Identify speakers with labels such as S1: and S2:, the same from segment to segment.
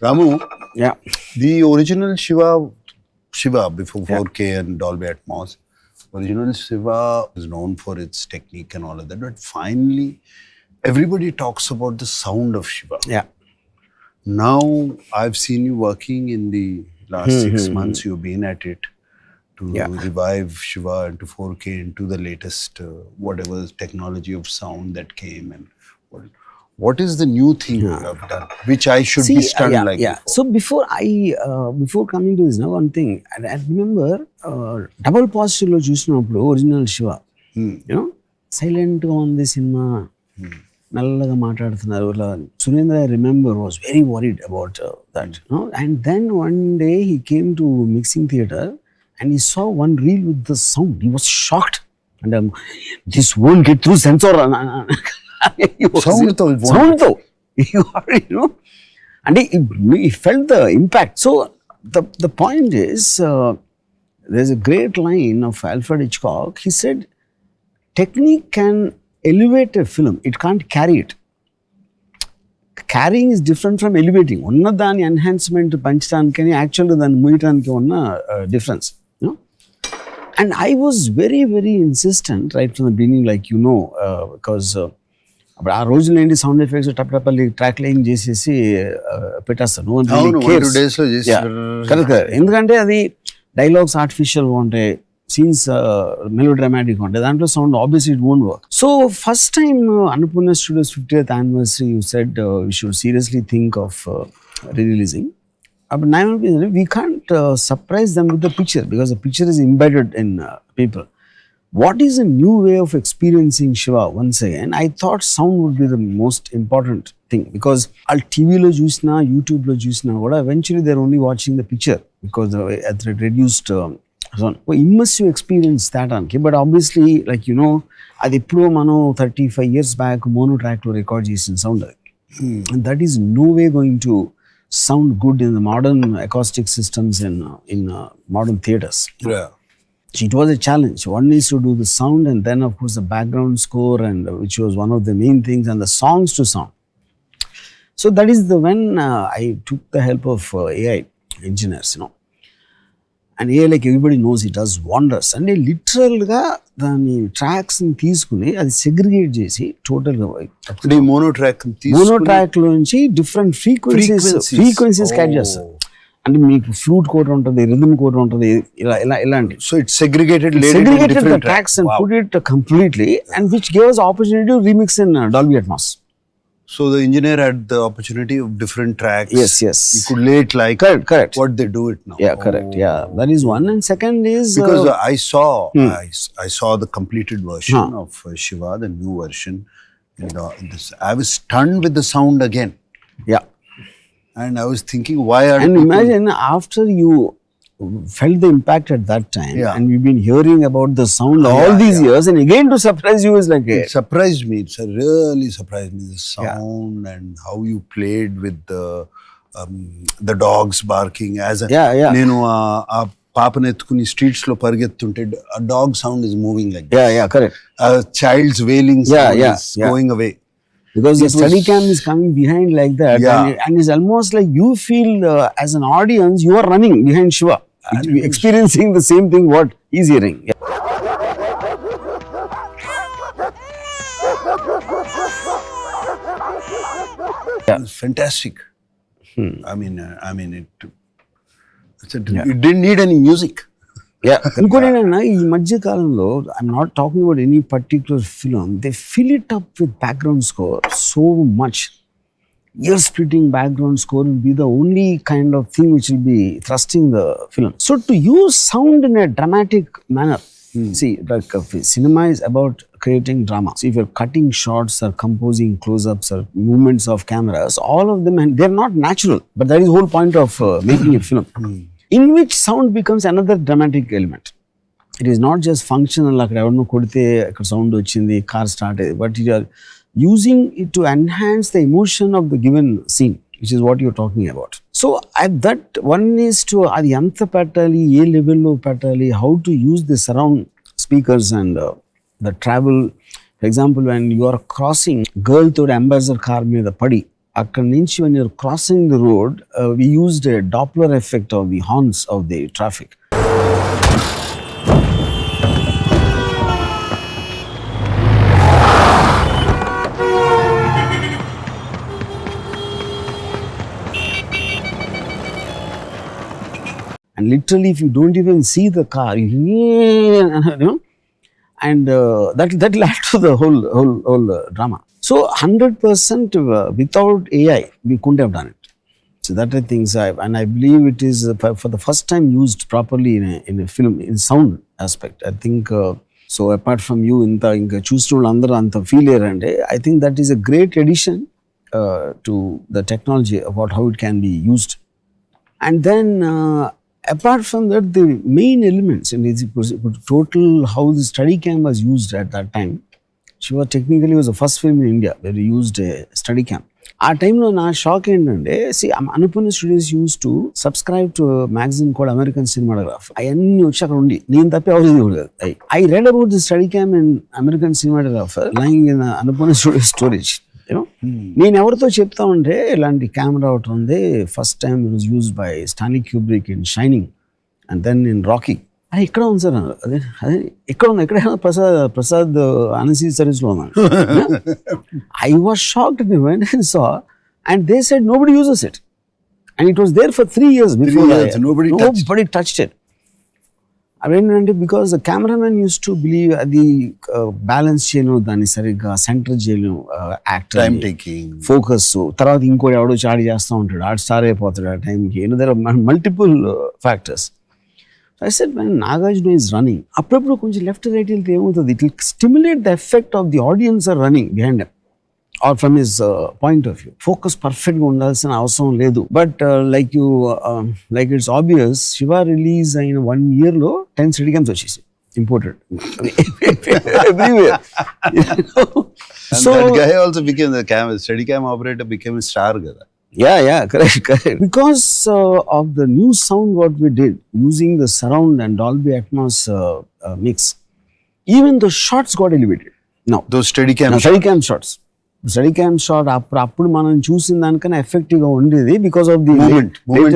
S1: Ramu,
S2: Yeah.
S1: the original Shiva before 4K and Dolby Atmos, original Shiva is known for its technique and all of that. But finally, everybody talks about the sound of Shiva.
S2: Yeah.
S1: Now, I've seen you working in the last 6 months. You've been at it to revive Shiva into 4K, into the latest whatever technology of sound that came. And what is the new thing you have done, which I should be stunned like before?
S2: So before coming to this, now one thing, I remember double positive lo chusinapudu original Shiva, you know, silent on the cinema, nallaga maatladutunnaru. Surendra, I remember, was very worried about that, you know. And then one day he came to mixing theater and he saw one reel with the sound. He was shocked, and this won't get through sensor.
S1: Sound
S2: though, you know, and he felt the impact. So the point is, there's a great line of Alfred Hitchcock. He said, technique can elevate a film, it can't carry it. Carrying is different from elevating. Onna dani enhancement panchitanikani actually dan muyitaniki onna difference, you know. And I was very, very insistent right from the beginning, like, you know, because అప్పుడు ఆ రోజుల్లో ఏంటి sound effects టప్పల్లి track line చేసేసి పెట్టేస్తాను. ఎందుకంటే అది dialogues ఆర్టిఫిషియల్గా ఉంటాయి, సీన్స్ మెలో డ్రామాటిక్గా ఉంటాయి, దాంట్లో sound obviously it won't work. So first time Annapurna studios 50th anniversary you said we should seriously think of releasing. But now we can't surprise them with the picture, because the picture is embedded in people. What is a new way of experiencing Shiva once again? I thought sound would be the most important thing, because al TV lo chusna, YouTube lo chusna, eventually they're only watching the picture because at the reduced sound. Immersive experience that anki. But obviously, like, you know, adi eppudo mano 35 years back mono track lo record chesin sound, and that is no way going to sound good in the modern acoustic systems in modern theaters.
S1: Yeah.
S2: It was a challenge. One is to do the sound, and then of course the background score, and which was one of the main things, and the songs to sound. So that is when I took the help of AI engineers, you know. And AI, like everybody knows, it does wonders. And they literally the tracks and తీసుకుని అది segregate చేసి total గా
S1: mono track
S2: లో నుంచి different frequencies catch చేస్తారు. అంటే మీకు flute code ఉంటుంది, రిథమ్ కోడ్ ఉంటుంది, ఇలాంటి.
S1: So it's segregated
S2: the tracks and put it completely, and which gave us opportunity to remix in Dolby Atmos.
S1: So the engineer had the opportunity of different tracks.
S2: Yes.
S1: You could lay it like
S2: correct.
S1: what they do it now.
S2: Yeah, correct. Yeah, that is one. And second is
S1: because I saw the completed version of Shiva, the new version. I was stunned with the sound again.
S2: Yeah.
S1: And I was thinking, why are
S2: and imagine after you felt the impact at that time, and we've been hearing about the sound all these years, and again to surprise you is like
S1: it surprised me. It's really surprised me, the sound and how you played with the dogs barking as a nenu a పాపను ఎత్తుకుని streets లో పరిగెత్తుంటే a dog sound is moving like that.
S2: Yeah, correct.
S1: A child's wailing sound is going away.
S2: Because the steady cam is coming behind like that, and it's almost like you feel as an audience you are running behind Shiva, experiencing the same thing what he's hearing.
S1: It's fantastic. I mean, it didn't need any music.
S2: ఇంకోటి ఏంటన్నా, ఈ మధ్య కాలంలో I'm not talking about any particular film, they fill it up with background score so much. Year splitting background score will be the only kind of thing which will be thrusting the film. So to use sound in a dramatic manner, see, like cinema is about creating drama. So if you're cutting shots or composing close-ups or movements of cameras, all of them, and they're not natural, but that is the whole point of making a film. In which sound becomes another dramatic element. It is not just functional, like evarno kodite ikkada sound ochindi, car start, but you are using it to enhance the emotion of the given scene, which is what you're talking about. So at that one is to adi anta pettali, A level lo pettali, how to use the surround speakers and the travel. For example, when you are crossing, girl to ambassador car మీద పడి అక్కడి నుంచి when you're crossing the road, we used a Doppler effect of the horns of the traffic. And literally, if you don't even see the car, and that will add to the whole drama. So 100% without AI, we couldn't have done it. So that I think, and I believe it is for the first time used properly in a film in sound aspect. I think so. Apart from you, inka choostunna andaru anta feel erande. I think that is a great addition to the technology about how it can be used. And then apart from that, the main elements in total how the steady cam was used at that time. Shiva technically was the first film in India where we used a steady cam. ఆ టైంలో నా shock ఏంటంటే Annapurna Studios use to subscribe to magazine called American Cinematograph. అవన్నీ వచ్చి అక్కడ ఉండి నేను తప్పి ఎవరు I read about the steady cam in American Cinematographer lying in Annapurna Studio storage. నేను ఎవరితో చెప్తా ఉంటే ఇలాంటి కెమెరా ఒకటి ఉంది, first time it was used by Stanley Kubrick in Shining and then in Rocky. అదే ఇక్కడ ఉంది సార్, అదే అదే ఇక్కడ ఉంది, ఎక్కడ ప్రసాద్ అనసీ సర్వీస్లో ఉన్నాను. I was shocked when I saw, and they said nobody uses it, and it was there for 3 years before. Nobody touched it. అదేంటంటే because the cameraman use to believe అది బ్యాలెన్స్ చేయను, దాన్ని సరిగ్గా సెంటర్ చేయను, యాక్టర్ ఫోకస్, తర్వాత ఇంకోటి ఎవడో చాడి చేస్తూ ఉంటాడు, ఆడు స్టార్ అయిపోతాడు ఆ టైంకి. There are multiple factors. I said when Nagarjuna is running, అప్పుడప్పుడు కొంచెం లెఫ్ట్ రైట్ వెళ్తే ఏమవుతుంది, it will stimulate the effect of the audience are running behind him or from his point of view. Focus పర్ఫెక్ట్గా ఉండాల్సిన అవసరం లేదు. But like it's obvious, Shiva release అయిన 1 yearలో 10 స్టడీ క్యామ్స్ వచ్చేసి imported everywhere.
S1: So that guy also became the steady cam operator, became a star kada.
S2: Yeah, correct. Because of the new sound what we did, using the surround and Dolby Atmos mix, even the shots got elevated. Now,
S1: those steady cam
S2: shots. Steady cam shot, appudu manam chusin danikana effective ga undedi because of the
S1: movement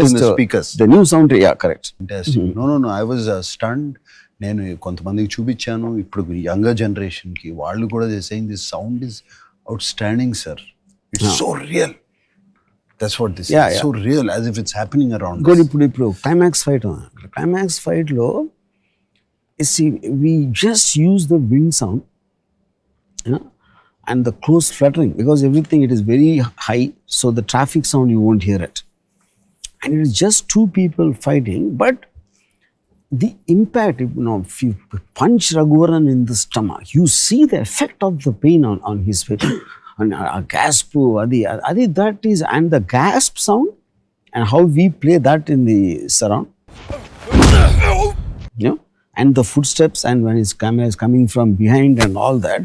S1: in the speakers.
S2: The new sound, yeah, correct.
S1: Fantastic. No, I was stunned. నేను కొంతమందికి చూపించాను, ఇప్పుడు younger జనరేషన్కి వాళ్ళు కూడా saying this sound is outstanding, sir. It's so real. That's what this is. So real, as if it's happening around us.
S2: Good. ఇప్పుడు climax ఫైట్లో we just use the wind sound, and the close fluttering, because everything, it is very high, so the traffic sound you won't hear it, and it is just two people fighting, but the impact, if you punch Raghuvaran in the stomach, you see the effect of the pain on his face. And a gasp, adi that is, and the gasp sound and how we play that in the surround, and the footsteps, and when his camera is coming from behind and all that.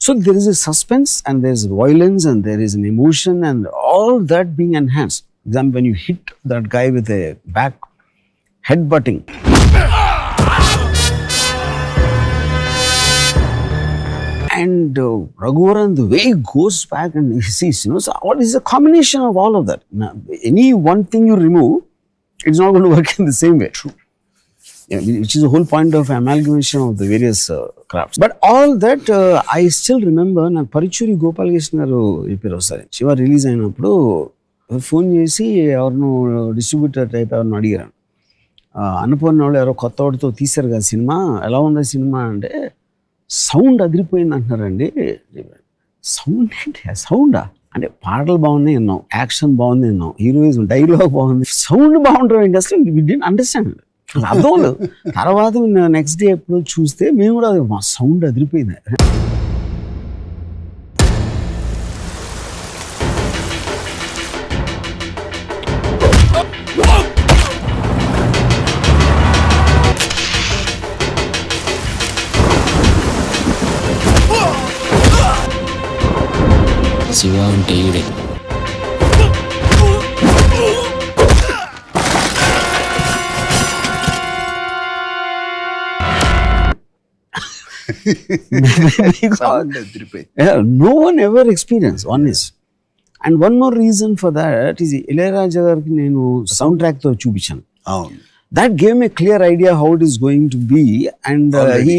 S2: So there is a suspense, and there is violence, and there is an emotion, and all that being enhanced. Then when you hit that guy with a back headbutting, and Raghuvaran, the way he goes back and he sees, so what is a combination of all of that? Now, any one thing you remove, it's not going to work in the same way. True. Which is the whole point of amalgamation of the various crafts. But all that, I still remember, na Parichuri Gopal garu ipero sare Shiva release అయినప్పుడు phone చేసి ఎవరినో distributor type ఎవరినో అడిగారు, అనుపూర్ణ వాళ్ళు ఎవరో కొత్త వాడితో తీశారు కదా సినిమా, ఎలా ఉంది సినిమా అంటే, సౌండ్ అదిరిపోయింది అంటున్నారండి. సౌండ్ ఏంటి, సౌండా అంటే పాటలు బాగున్నాయి విన్నాం, యాక్షన్ బాగుంది విన్నాం, హీరోయిజం, డైలాగ్ బాగుంది, సౌండ్ బాగుంటుంది అసలు వి డిడ్ంట్ అండర్స్టాండ్, అర్థం లేదు. తర్వాత నెక్స్ట్ డే ఎప్పుడు చూస్తే మేము కూడా మా సౌండ్ అదిరిపోయింది.
S3: శివ అంటే ఈడే.
S2: Because
S1: Sound adripoyi.
S2: no one ever experienced, one is. And one more reason for that is Ilayaraja gariki nenu soundtrack tho chupichanu.
S1: అవును.
S2: That gave me a clear idea how it is going to be, and he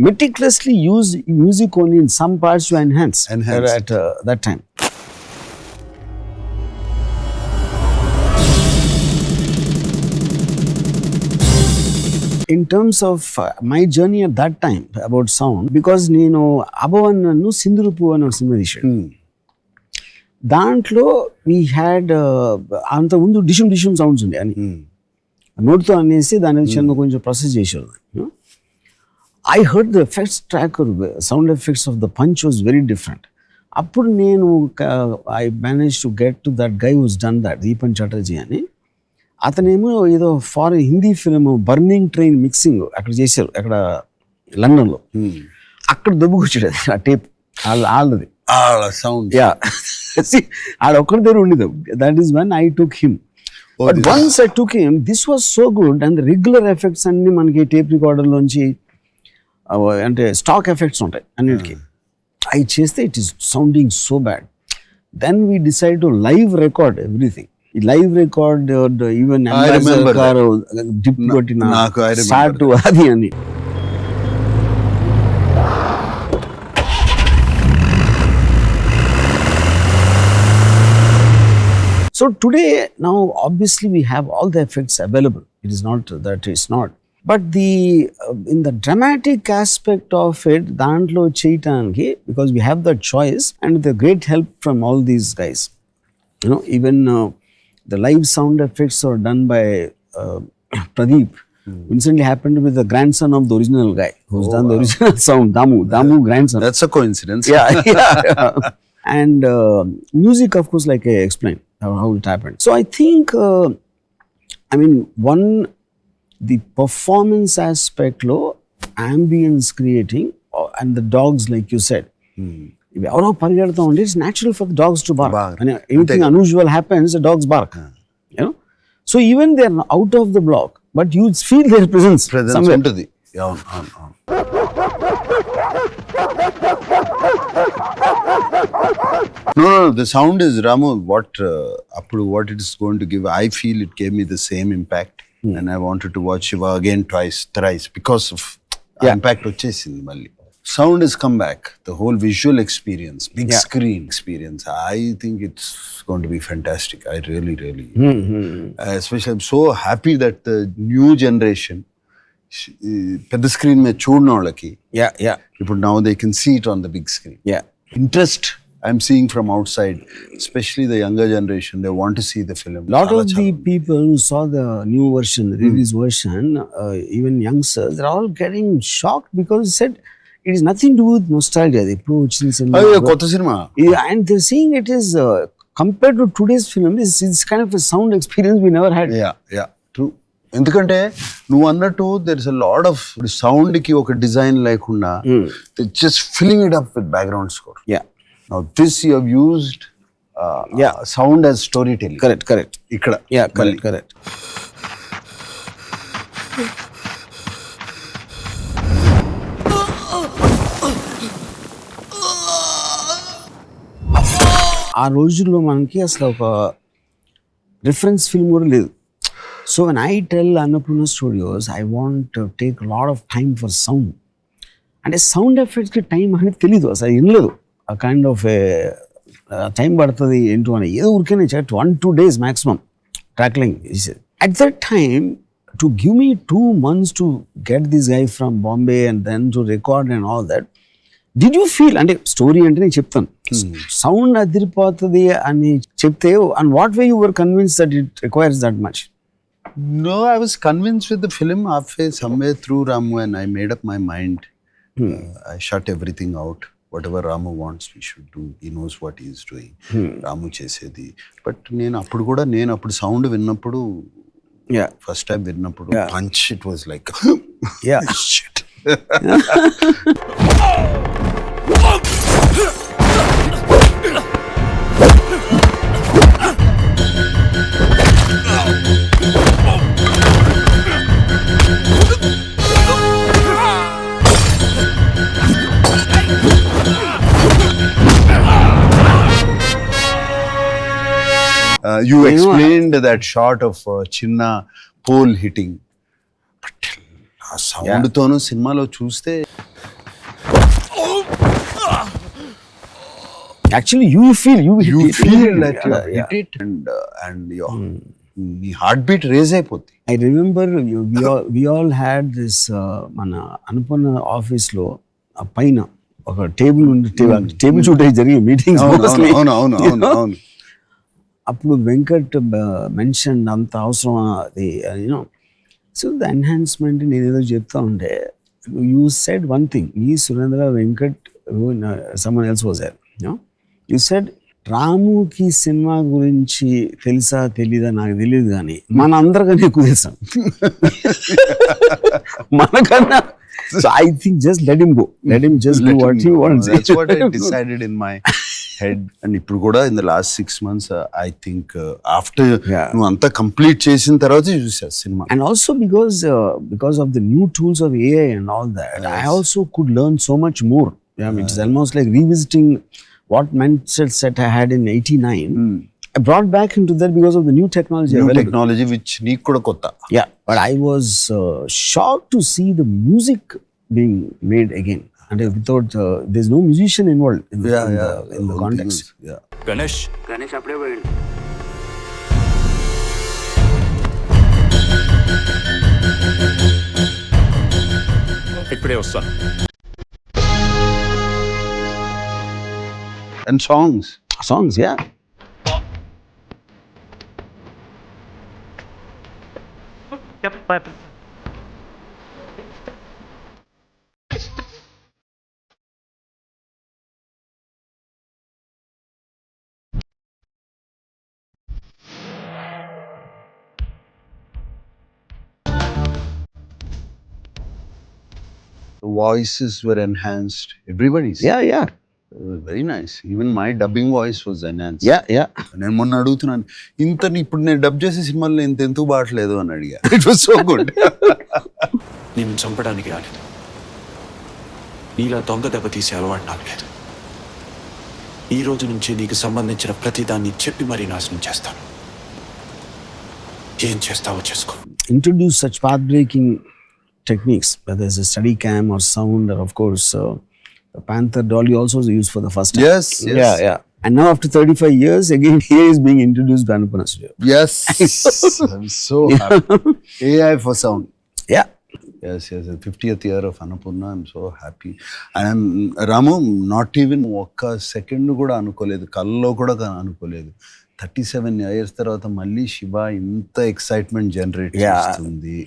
S2: meticulously used music only in some parts to enhance. At that time. In terms of my journey at that time about sound, because నేను అభవన్ను సింధురుపు అనే cinema తీసాడు. దాంట్లో we had అంత ముందు dishoom dishoom sounds ఉండే అని నోట్తో అనేసి దాని చిన్న కొంచెం ప్రాసెస్ చేసేవారు. I heard the effects track, sound effects of the punch was very different. అప్పుడు నేను I manage to get to that guy who's done that, Deepan Chatterjee అని. అతనేమో ఏదో foreign Hindi film Burning Train mixing అక్కడ చేశారు, అక్కడ లండన్లో. అక్కడ దొబ్బుకొచ్చాడు ఆ టేప్ వాళ్ళది
S1: సౌండ్.
S2: యా, ఆడ ఒక్కడి దగ్గర ఉండేది. That is when I took him. But once I took him, this was so good. And regular effects అన్ని మనకి టేప్ రికార్డర్లోంచి అంటే స్టాక్ ఎఫెక్ట్స్ ఉంటాయి అన్నిటికీ. అవి చేస్తే it is sounding so bad. Then we decide to live record everything. Live record even dip కొట్టిన start అది అని. So today, now obviously we have all the effects available. It is not that it's not. But in the dramatic aspect of it, dantlo cheyataniki, because we have that choice and with the great help from all these guys. You know, even the live sound effects are done by Pradeep. Incidentally happened with the grandson of the original guy who's done the original sound, Damu grandson.
S1: That's a coincidence.
S2: Yeah. And music, of course, like I explained how it happened. So I think, the performance aspect lo, ambience creating, and the dogs, like you said. It's natural for the dogs to bark. And anything unusual happens, the dogs bark. You know? So even they are out of the block, but you feel their presence somewhere.
S1: Untadi. No, the sound is, Ramu, what it is going to give. I feel it gave me the same impact. And I wanted to watch Shiva again thrice because of impact వచ్చేసింది మళ్ళీ. Sound has come back. The whole visual experience, big screen experience. I think it's going to be fantastic. I really, especially I'm so happy that the new generation, పెద్ద screen మీద చూడని వాళ్ళకి ఇప్పుడు now they can see it on the big screen. Interest I'm seeing from outside, especially the younger generation, they want to see the film.
S2: Lot of the people who saw the new version, the release version, even youngsters, they're all getting shocked because it said it is nothing to do with nostalgia. They approach in cinema.
S1: కొత్త cinema.
S2: And they're saying it is compared to today's film, it's kind of a sound experience we never had.
S1: Yeah, true. ఎందుకంటే నువ్వు అన్నట్టు there is a lot of sound కి ఒక design లేకుండా they just filling it up with background score. Now this you have used sound as storytelling.
S2: Correct.
S1: Ikkada.
S2: Correct. ఆ రోజుల్లో మనకి అసలు ఒక రిఫరెన్స్ ఫిల్మ్ కూడా లేదు. So when I tell Annapurna Studios, I want to take a lot of time for sound. అంటే sound ఎఫెక్ట్స్కి time అనేది తెలీదు, అసలు ఏం లేదు. ఆ కైండ్ ఆఫ్ టైం పడుతుంది ఏంటో అని ఏదో ఊరికే 1-2 days maximum ట్రాక్లింగ్. At that time, to give me 2 months to get this guy from Bombay and then to record and all that, did you feel, అంటే స్టోరీ అంటే నేను చెప్తాను, సౌండ్ అదిరిపోతుంది అని చెప్తే, and what way you were convinced that it requires that much?
S1: No, I was convinced with the film halfway, somewhere through Ramu, and I made up my mind. I shut everything out. Whatever Ramu wants, we should do. He knows what he is doing. Ramu chesedi. But నేను అప్పుడు sound విన్నప్పుడు, first time విన్నప్పుడు punch, it was like shit. You explained that shot of Chinna pole hitting. But ఆ sound తోను సినిమాలో చూస్తే
S2: actually you feel
S1: that you hit it and your నీ heart beat raise అయిపోద్ది.
S2: I remember we all had this మన అనుపన్న office లో ఆ పైన ఒక టేబుల్ ఉంది, టేబుల్ చుట్టూ జరిగే మీటింగ్స్
S1: అవును.
S2: అప్పుడు వెంకట్ మెన్షన్ అంత అవసరం అది యూనో. సో ద ఎన్హాన్స్మెంట్ నేను ఏదో చెప్తా ఉంటే యూ సెడ్ వన్ థింగ్, ఈ Surendra Venkat someone else was there, you said రాముకి సినిమా గురించి తెలుసా తెలీదా నాకు తెలియదు కానీ మన అందరికన్నా ఎక్కువ తెలుసా మనకన్నా. So I think just let him go. Let him just do what he wants.
S1: That's what I decided in my head. And ఇప్పుడు కూడా in the last 6 months I think after నువ్వు అంతా కంప్లీట్ చేసిన తర్వాత చూసా cinema.
S2: And also because of the new tools of AI and all that, yes. I also could learn so much more. It's almost like revisiting what mindset I had in 89. I brought back into that because of the new technology.
S1: Which నీకు కూడా కొత్త.
S2: Yeah, but I was shocked to see the music being made again. And without, there's no musician involved in the context.
S1: Yeah.
S3: Ganesh
S2: appude poyindu.
S3: ఇప్పుడే వస్తాను.
S1: And
S2: songs, yeah.
S1: The voices were enhanced. Everybody's.
S2: Yeah.
S1: Very nice. Even my dubbing voice was enhanced.
S2: Yeah.
S1: నేను మొన్న అడుగుతున్నాను, ఇంత ఇప్పుడు నేను dub చేసే సినిమాల్లో ఇంత ఎందుకు బాటలేదు అని అడిగా. It was so good.
S3: నేను చంపడానికి రాలేదు, నీలా దొంగ దెబ్బ తీసే అలవాటు నాకు లేదు. ఈ రోజు నుంచి నీకు సంబంధించిన ప్రతిదాన్ని చెప్పి మరీ నాశనం చేస్తాను. ఏం చేస్తావో చేసుకో.
S2: Introduce such path-breaking techniques, whether it's a steady cam or sound, or of course Panther Dolly also was used for the first time.
S1: Yes.
S2: Yeah. And now after 35 years, again here is being introduced by Anupanna Studio.
S1: Yes. I'm so happy. AI for sound.
S2: Yeah.
S1: Yes. 50th year of Annapurna. I'm so happy. And Ramu, not even ఒక్క second కూడా అనుకోలేదు, కల్లో కూడా అనుకోలేదు. 37 years తర్వాత మళ్ళీ శివ ఇంత excitement generate చేస్తుంది,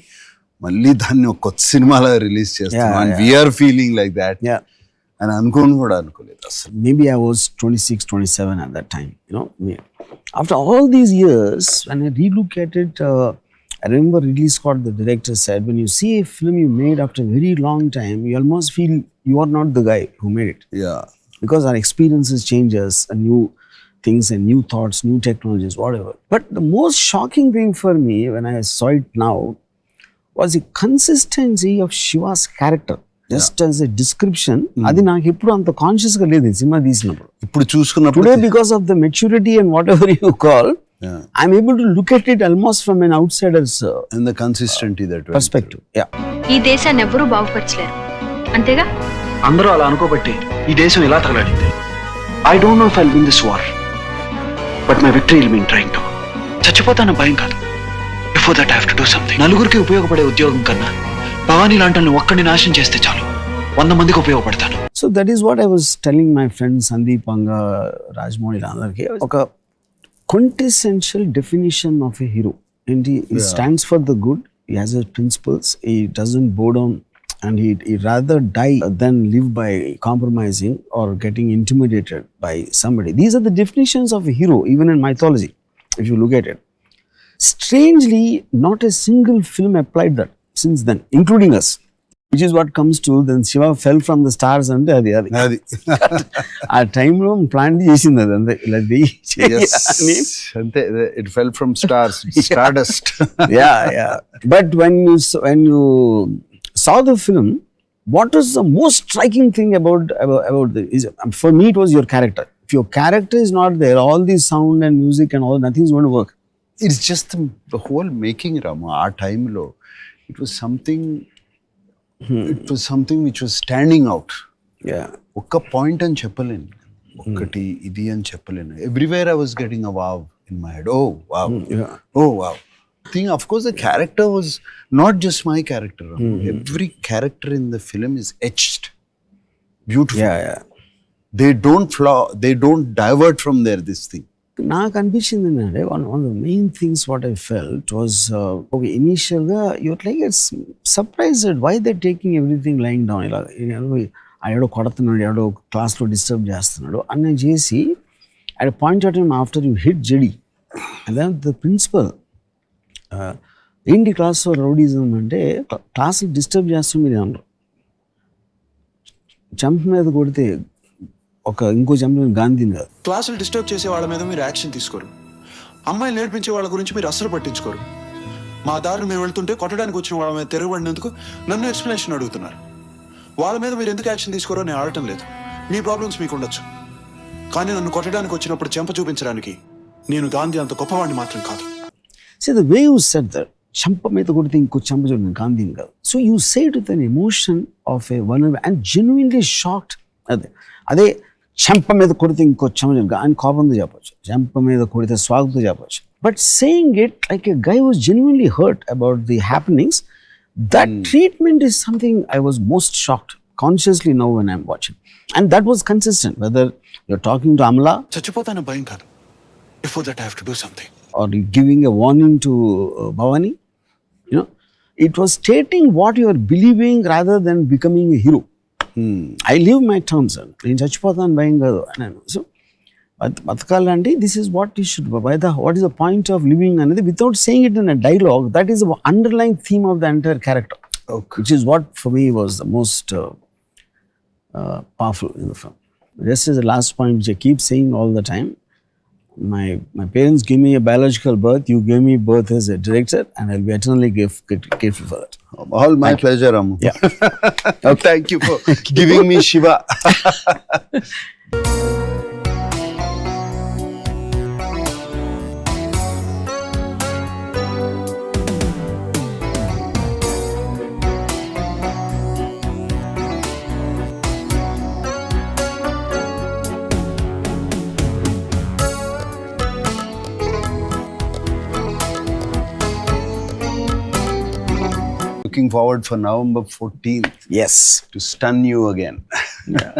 S1: మళ్ళీ దాన్ని ఒక కొత్త సినిమాలో రిలీజ్ చేస్తాం. And we are feeling like that.
S2: Yeah.
S1: And అనుకోలేదు అసలు.
S2: Maybe I was 26, 27 at that time. After all these years, when I relook at it, I remember Ridley Scott, the director, said, when you see a film you made after a very long time, you almost feel you are not the guy who made it.
S1: Yeah.
S2: Because our experiences change us, and new things and new thoughts, new technologies, whatever. But the most shocking thing for me when I saw it now was the consistency of Shiva's character. Just as a description, అది నాకు ఎప్పుడు అంత conscious గా లేదు cinema తీసినప్పుడు.
S1: ఇప్పుడు చూసుకున్నప్పుడు
S2: today because of the maturity and whatever you call, I'm able to look at it almost from an outsider's
S1: and the consistency that
S2: perspective. Yeah.
S4: ఈ దేశాన్ని ఎవరూ బాగుపరచలేరు, అంతేగా?
S5: అందరూ అలా అనుకోబట్టి ఈ దేశం ఇలా తగలాడింది. I don't know if I'll win this war, but my victory will mean trying to. చచ్చిపోతాన భయం కాదు. Before that I have to do something. నలుగురికి ఉపయోగపడే ఉద్యోగం కన్నా భవానీ లాంటి ఒక్కడిని నాశనం చేస్తే చాలు, 100 మందికి ఉపయోగపడతాను.
S2: So that is what I was telling my friend Sandeep Anga, Rajmouli అందరికి, ఒక quintessential definition of a hero. And he stands for the good, he has his principles, he doesn't bow down, and he rather die than live by compromising or getting intimidated by somebody. These are the definitions of a hero, even in mythology, if you look at it. Strangely, not a single film applied that since then, including us, which is what comes to then Shiva fell from the stars and అది ఆ టైంలో plan చేసింది అది అంతే.
S1: అంతే, it fell from stars, stardust.
S2: Yeah. But when you saw the film, what was the most striking thing about for me, it was your character. if your character is not there, all the sound and music and all, nothing's going to work.
S1: It's just the whole making, Rama. Our time low. It was something. It was something which was standing out.
S2: Yeah.
S1: Okka point and చెప్పలేను. ఒక్కటి ఇది అని చెప్పలేను. Everywhere I was getting a wow in my head. Oh wow.
S2: Yeah.
S1: Oh wow. Thing, of course, the character was not just my character. Every character in the film is etched. Beautiful.
S2: Yeah.
S1: They don't flaw. They don't divert from this thing.
S2: నాకు అనిపించింది ఏంటంటే one of the main things what I felt was okay ఇనీషియల్గా you're like it's surprised why they taking everything lying down ఇలా ఎవడో కొడుతున్నాడు, ఎవడో క్లాస్లో disturb చేస్తున్నాడు అని చేసి at point of time after you hit JD and then the principal ఏంటి క్లాస్లో రౌడీజం అంటే క్లాసులు డిస్టర్బ్ చేస్తాం మీరు అన్నారు, చంప మీద కొడితే ఇంకో చంప గాంధీని కాదు.
S3: క్లాసులు డిస్టర్బ్ చేసే వాళ్ళ మీద మీరు యాక్షన్ తీసుకోరు, అమ్మాయిలు నేర్పించే వాళ్ళ గురించి మీరు అస్సలు పట్టించుకోరు. మా దారిని మీరు వెళ్తుంటే కొట్టడానికి వచ్చిన వాళ్ళ మీద తిరగబడినందుకు నన్ను ఎక్స్ప్లెనేషన్ అడుగుతున్నారు. వాళ్ళ మీద మీరు ఎందుకు యాక్షన్ తీసుకోరో నేను ఆడటం లేదు. మీ ప్రాబ్లమ్స్ మీకు ఉండొచ్చు, కానీ నన్ను కొట్టడానికి వచ్చినప్పుడు చెంప చూపించడానికి నేను గాంధీ అంత గొప్పవాడిని మాత్రం కాదు.
S2: See, the way you said that, చంప మీద కొడితే ఇంకో చంప చూడండి గాంధీని కాదు. So you say it with an emotion of A one and genuinely shocked. అదే చెంప మీద కొడితే ఇంకో చంప అని కోపంతో చెప్పచ్చు, చెంప మీద కొడితే స్వాగతంతో చెప్పచ్చు. But saying it like a guy was genuinely hurt about the happenings, that treatment is something I was most shocked consciously now when I'm watching. And that was consistent whether you're talking to Amala,
S3: చచ్చిపోతాను భయం కాదు, before that I have to do something,
S2: or giving a warning to Bhavani. It was stating what you are believing rather than becoming a hero. I live my terms. నేను చచ్చిపోతాను భయం కాదు అన్నాను. So బతకాలంటే this is what you should, what is the point of living అనేది without saying it in a dialogue, that is the underline theme of the entire character, which is what for me was the most powerful in the film. Just as the last point which I keep saying all the time, my parents gave me a biological birth, you gave me birth as a director, and I'll be eternally grateful for that.
S1: All my pleasure, Ramu.
S2: Yeah.
S1: Thank you for giving me Shiva. Looking forward for November 14th
S2: Yes.
S1: to stun you again.
S2: Yeah.